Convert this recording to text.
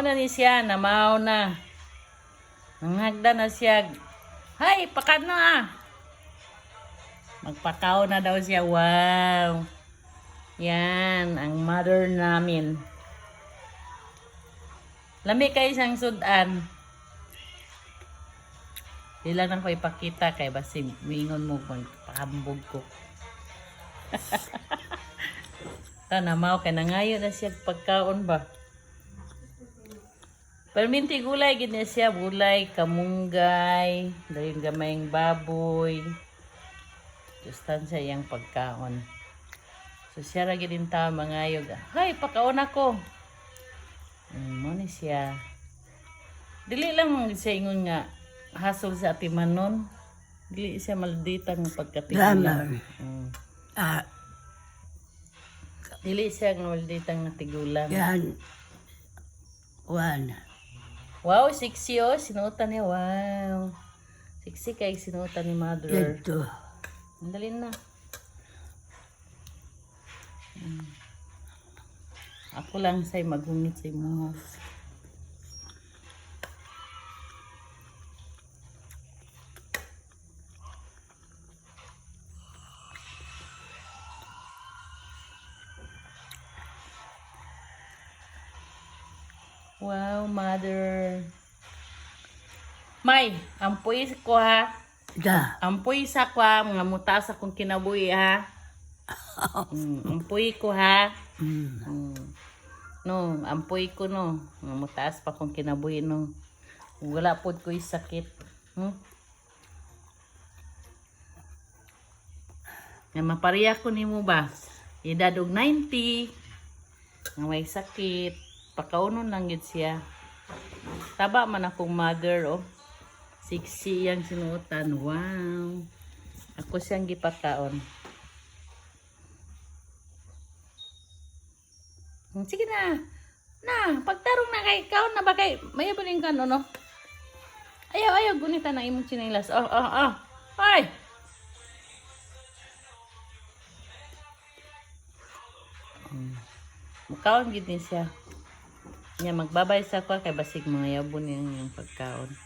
Na ni siya, namaw na. Nanghagda na siya. Hay, pakan na ah. Magpakaw na daw siya. Wow. Yan, ang mother namin. Lami kayo siyang sudan. Dila nang ko ipakita kay basi mingon mo magpahambog ko. Namaw kay nangayo na siya pagkaon ba. Perminti gulay gid siya, gulay, kamunggay, dayon gamayng baboy. Sustansya yang pagkaon. So siya ra gid din ta mangayog. Hay, pakaon ako. Mo ni siya. Dili lang siya ingon nga hasol sa atimanon. Dili siya maldita ng pagkatigulan. Dili siya ng maldita ng tigulan. Yan. One. Wow, sexy oh. Sinuotan niya. Wow. Sexy kay sinuotan ni mother. Ito. Ang dalin na. Ako lang sa'y maghungit sa mo. Wow, mother. May, ampoy ko ha. Da. Ampoy sa ko ha. Mga mutas akong kinabuhi ha. Ampoy ko ha. No, ampoy ko no. Mga mutas pa akong kinabuhi no. Wala po ko'y sakit. Nga mapariya ko ni mo ba? Edad og 90. Nga may sakit. Pakaunon lang yun siya. Taba man akong mother, oh. Sexy yang sinuotan. Wow. Ako siyang gipakaon. Sige na. Na, pagtarong na kay kaon na ba kay may baling ka no? Ayaw, gunita na imong chinilas. Ay. Mukaon gid ni siya. Nya magbabay sa ko kay basig mga yabon yung pagkaon.